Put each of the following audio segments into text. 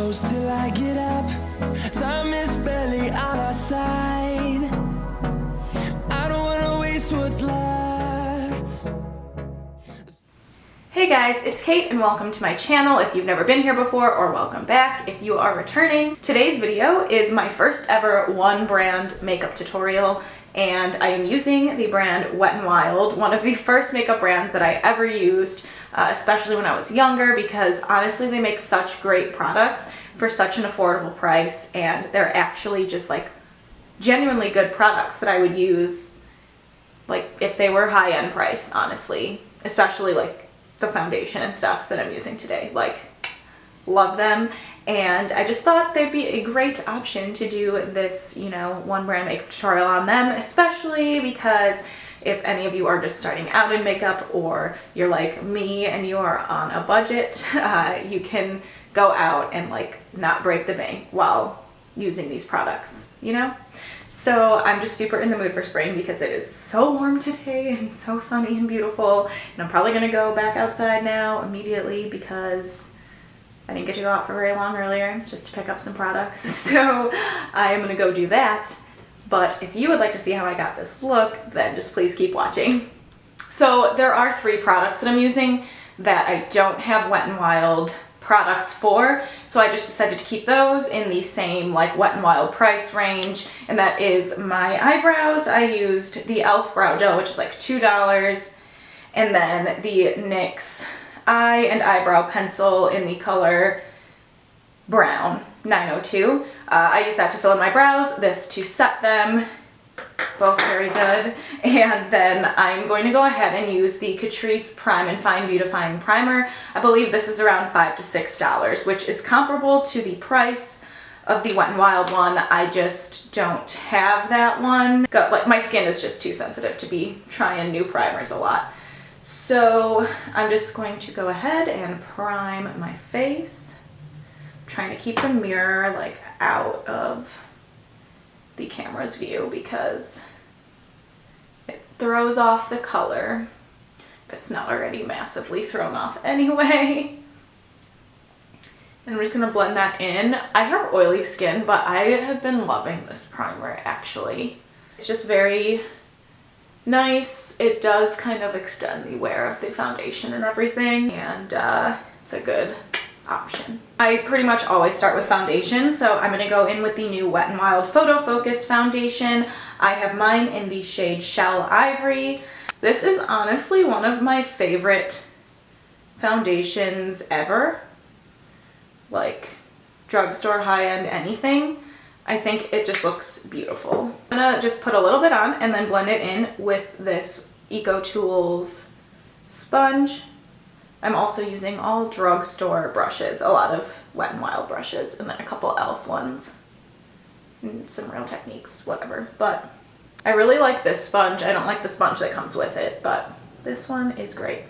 close till I get up. Time is barely on our side. I don't wanna waste what's left. Hey guys, it's Kate and welcome to my channel if you've never been here before, or welcome back if you are returning. Today's video is my first ever one brand makeup tutorial, and I am using the brand Wet n Wild, one of the first makeup brands that I ever used, especially when I was younger, because honestly they make such great products for such an affordable price, and they're actually just like genuinely good products that I would use like if they were high-end price, honestly, especially like the foundation and stuff that I'm using today. Like, love them, and I just thought they'd be a great option to do this, you know, one brand makeup tutorial on them, especially because if any of you are just starting out in makeup, or you're like me and you are on a budget, you can go out and like not break the bank while using these products, you know? So I'm just super in the mood for spring because it is so warm today and so sunny and beautiful, and I'm probably gonna go back outside now immediately because I didn't get to go out for very long earlier just to pick up some products. So I am gonna go do that. But if you would like to see how I got this look, then just please keep watching. So there are 3 products that I'm using that I don't have Wet n Wild products for, so I just decided to keep those in the same like Wet n Wild price range, and that is my eyebrows. I used the e.l.f. brow gel, which is like $2, and then the NYX eye and eyebrow pencil in the color brown 902. I use that to fill in my brows, this to set them, both very good. And then I'm going to go ahead and use the Catrice Prime and Fine Beautifying Primer. I believe this is around $5 to $6, which is comparable to the price of the Wet n Wild one. I just don't have that one. Like, my skin is just too sensitive to be trying new primers a lot. So I'm just going to go ahead and prime my face, trying to keep the mirror like out of the camera's view because it throws off the color if it's not already massively thrown off anyway. And I'm just gonna blend that in. I have oily skin, but I have been loving this primer actually. It's just very nice. It does kind of extend the wear of the foundation and everything, and it's a good option. I pretty much always start with foundation, so I'm gonna go in with the new Wet n Wild Photo Focus foundation. I have mine in the shade Shell Ivory. This is honestly one of my favorite foundations ever. Like, drugstore, high-end, anything. I think it just looks beautiful. I'm gonna just put a little bit on and then blend it in with this EcoTools sponge. I'm also using all drugstore brushes, a lot of Wet n Wild brushes, and then a couple e.l.f. ones, and some Real Techniques, whatever. But I really like this sponge. I don't like the sponge that comes with it, but this one is great.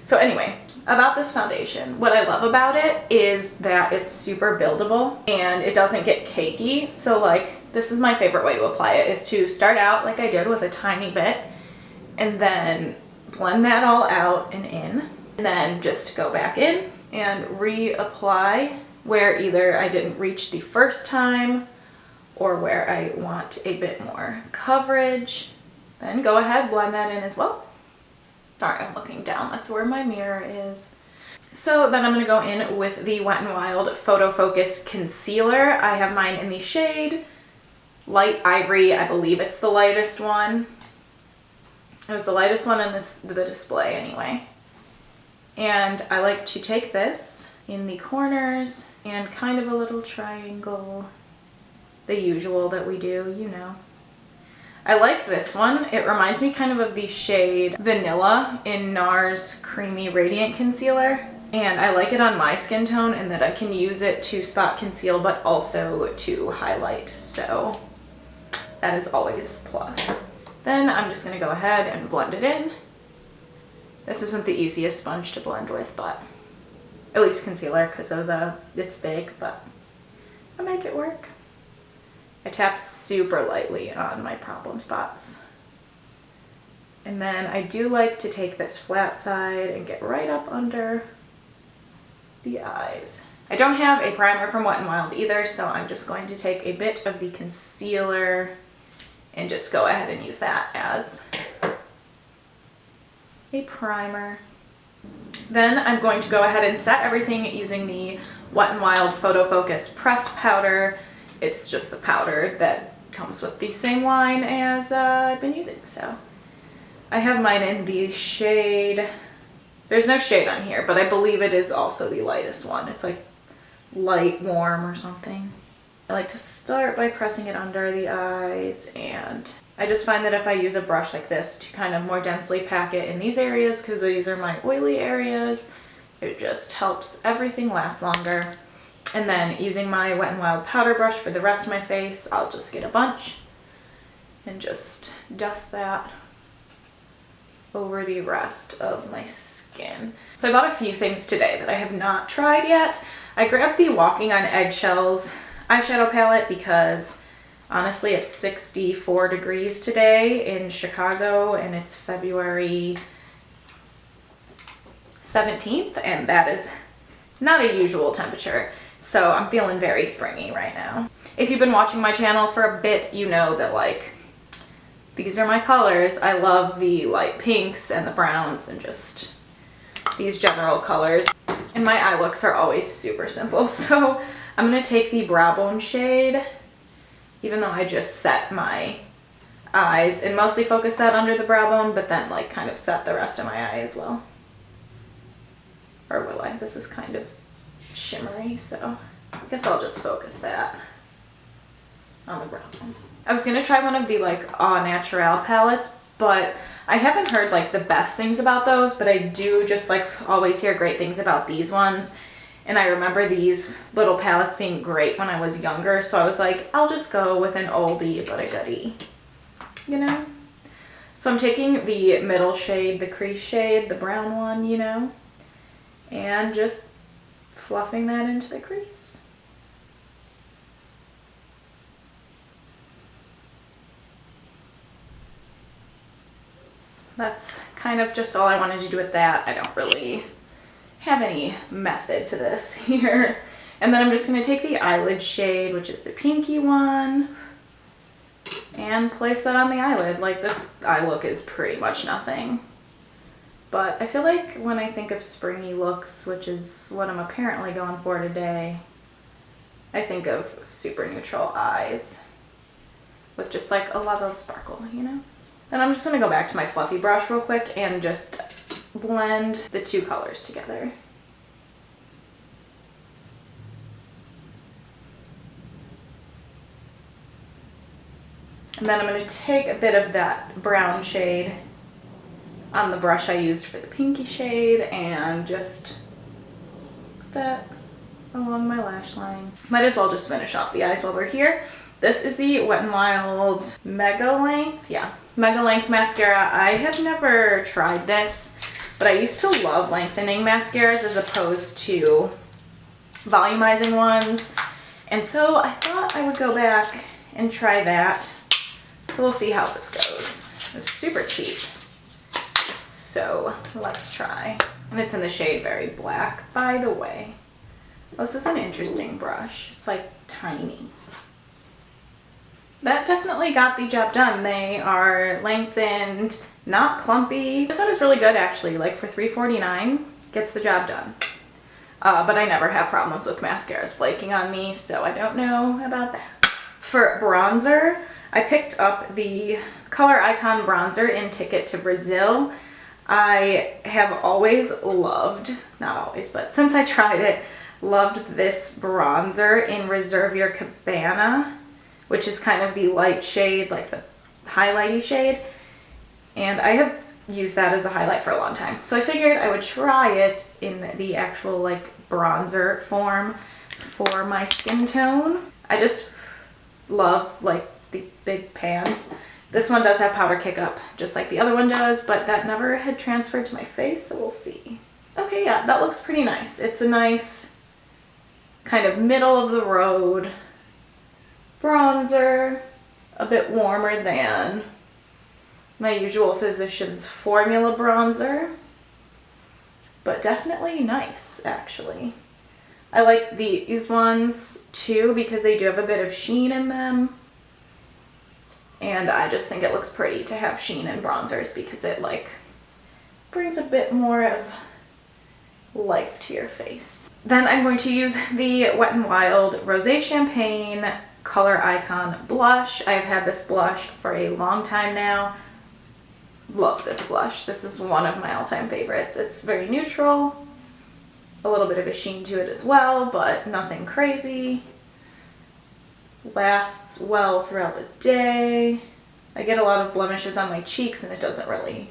So anyway, about this foundation, what I love about it is that it's super buildable and it doesn't get cakey. So like, this is my favorite way to apply it, is to start out like I did with a tiny bit and then blend that all out and in. And then just go back in and reapply where either I didn't reach the first time or where I want a bit more coverage. Then go ahead, blend that in as well. Sorry, I'm looking down. That's where my mirror is. So then I'm going to go in with the Wet n Wild Photo Focus Concealer. I have mine in the shade Light Ivory. I believe it's the lightest one. It was the lightest one in the display anyway. And I like to take this in the corners and kind of a little triangle, the usual that we do, you know. I like this one. It reminds me kind of the shade Vanilla in NARS Creamy Radiant Concealer. And I like it on my skin tone in that I can use it to spot conceal but also to highlight. So that is always plus. Then I'm just gonna go ahead and blend it in. This isn't the easiest sponge to blend with, but at least concealer because of it's big, but I make it work. I tap super lightly on my problem spots. And then I do like to take this flat side and get right up under the eyes. I don't have a primer from Wet n Wild either, so I'm just going to take a bit of the concealer and just go ahead and use that as a primer. Then I'm going to go ahead and set everything using the Wet n Wild Photo Focus Pressed Powder. It's just the powder that comes with the same line as I've been using. So I have mine in the shade, there's no shade on here, but I believe it is also the lightest one. It's like light warm or something. I like to start by pressing it under the eyes, and I just find that if I use a brush like this to kind of more densely pack it in these areas, because these are my oily areas, it just helps everything last longer. And then using my Wet n Wild powder brush for the rest of my face, I'll just get a bunch and just dust that over the rest of my skin. So I bought a few things today that I have not tried yet. I grabbed the Walking on Eggshells eyeshadow palette because honestly it's 64 degrees today in Chicago and it's February 17th, and that is not a usual temperature. So I'm feeling very springy right now. If you've been watching my channel for a bit, you know that like these are my colors. I love the light pinks and the browns and just these general colors. And my eye looks are always super simple. So I'm gonna take the Brow Bone shade, even though I just set my eyes, and mostly focus that under the brow bone, but then like kind of set the rest of my eye as well. Or will I? This is kind of shimmery, so I guess I'll just focus that on the brow bone. I was gonna try one of the like Au Naturel palettes, but I haven't heard like the best things about those, but I do just like always hear great things about these ones. And I remember these little palettes being great when I was younger, so I was like, I'll just go with an oldie but a goodie, you know? So I'm taking the middle shade, the crease shade, the brown one, you know, and just fluffing that into the crease. That's kind of just all I wanted to do with that. I don't really have any method to this here. And then I'm just going to take the eyelid shade, which is the pinky one, and place that on the eyelid. Like, this eye look is pretty much nothing. But I feel like when I think of springy looks, which is what I'm apparently going for today, I think of super neutral eyes with just like a lot of sparkle, you know? And I'm just going to go back to my fluffy brush real quick and just blend the two colors together. And then I'm going to take a bit of that brown shade on the brush I used for the pinky shade and just put that along my lash line. Might as well just finish off the eyes while we're here. This is the Wet n Wild Mega Length, Mega Length mascara. I have never tried this, but I used to love lengthening mascaras as opposed to volumizing ones. And so I thought I would go back and try that. So we'll see how this goes. It was super cheap. So let's try. And it's in the shade Very Black, by the way. This is an interesting brush. It's like tiny. That definitely got the job done. They are lengthened, not clumpy. This one is really good actually, like for $3.49, gets the job done. But I never have problems with mascaras flaking on me, so I don't know about that. For bronzer, I picked up the Color Icon bronzer in Ticket to Brazil. I have always loved, not always, but since I tried it, loved this bronzer in Reserve Your Cabana, which is kind of the light shade, like the highlighty shade. And I have used that as a highlight for a long time. So I figured I would try it in the actual like bronzer form for my skin tone. I just love like the big pans. This one does have powder kick up, just like the other one does, but that never had transferred to my face, so we'll see. Okay, yeah, that looks pretty nice. It's a nice kind of middle of the road bronzer, a bit warmer than my usual Physicians Formula bronzer, but definitely nice, actually. I like these ones too because they do have a bit of sheen in them. And I just think it looks pretty to have sheen in bronzers because it like brings a bit more of life to your face. Then I'm going to use the Wet n Wild Rosé Champagne Color Icon blush. I've had this blush for a long time now. Love this blush. This is one of my all-time favorites. It's very neutral, a little bit of a sheen to it as well, but nothing crazy. Lasts well throughout the day. I get a lot of blemishes on my cheeks and it doesn't really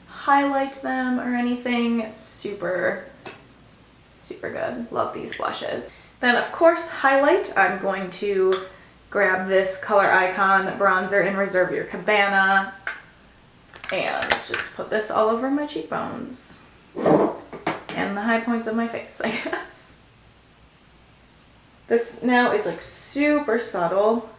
highlight them or anything. Super good. Love these blushes. Then of course highlight, I'm going to grab this Color Icon bronzer in Reserve Your Cabana and just put this all over my cheekbones and the high points of my face, I guess. This now is like super subtle,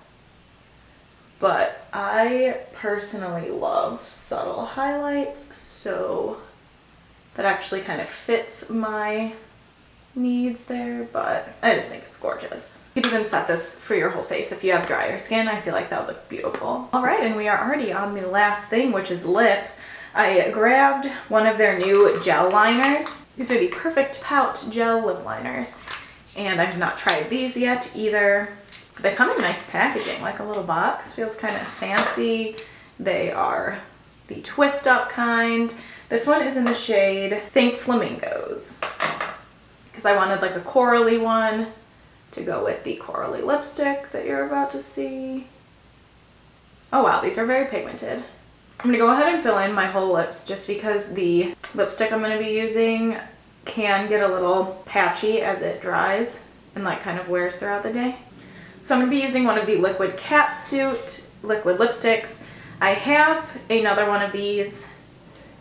but I personally love subtle highlights, so that actually kind of fits my needs there, but I just think it's gorgeous. You could even set this for your whole face if you have drier skin. I feel like that would look beautiful. All right, and we are already on the last thing, which is lips. I grabbed one of their new gel liners. These are the Perfect Pout Gel Lip Liners, and I have not tried these yet either. They come in nice packaging, like a little box. Feels kind of fancy. They are the twist up kind. This one is in the shade Think Flamingos, because I wanted like a corally one to go with the corally lipstick that you're about to see. Oh wow, these are very pigmented. I'm gonna go ahead and fill in my whole lips just because the lipstick I'm gonna be using can get a little patchy as it dries and like kind of wears throughout the day. So I'm gonna be using one of the Liquid Catsuit liquid lipsticks. I have another one of these,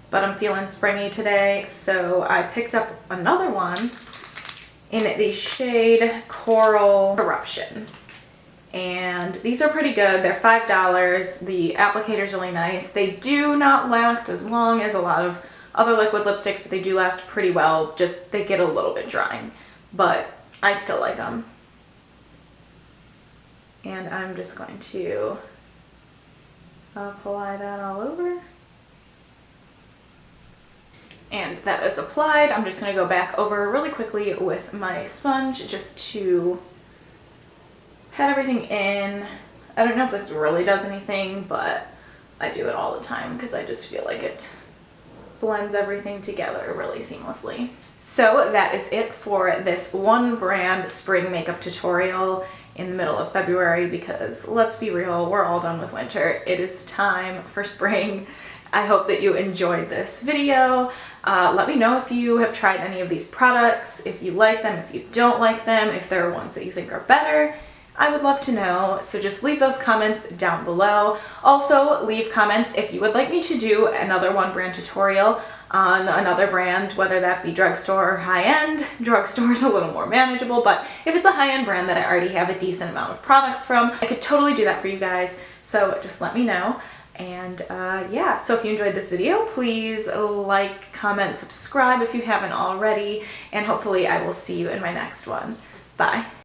but I'm feeling springy today, so I picked up another one in the shade Coral Eruption. And these are pretty good. They're $5. The applicator's really nice. They do not last as long as a lot of other liquid lipsticks, but they do last pretty well. Just they get a little bit drying, but I still like them. And I'm just going to apply that all over. And that is applied. I'm just gonna go back over really quickly with my sponge just to pat everything in. I don't know if this really does anything, but I do it all the time because I just feel like it blends everything together really seamlessly. So that is it for this one brand spring makeup tutorial in the middle of February, because let's be real, we're all done with winter. It is time for spring. I hope that you enjoyed this video. Let me know if you have tried any of these products, if you like them, if you don't like them, if there are ones that you think are better. I would love to know, so just leave those comments down below. Also, leave comments if you would like me to do another one brand tutorial on another brand, whether that be drugstore or high-end. Drugstore is a little more manageable, but if it's a high-end brand that I already have a decent amount of products from, I could totally do that for you guys, so just let me know. And yeah, so if you enjoyed this video, please like, comment, subscribe if you haven't already, and hopefully I will see you in my next one. Bye.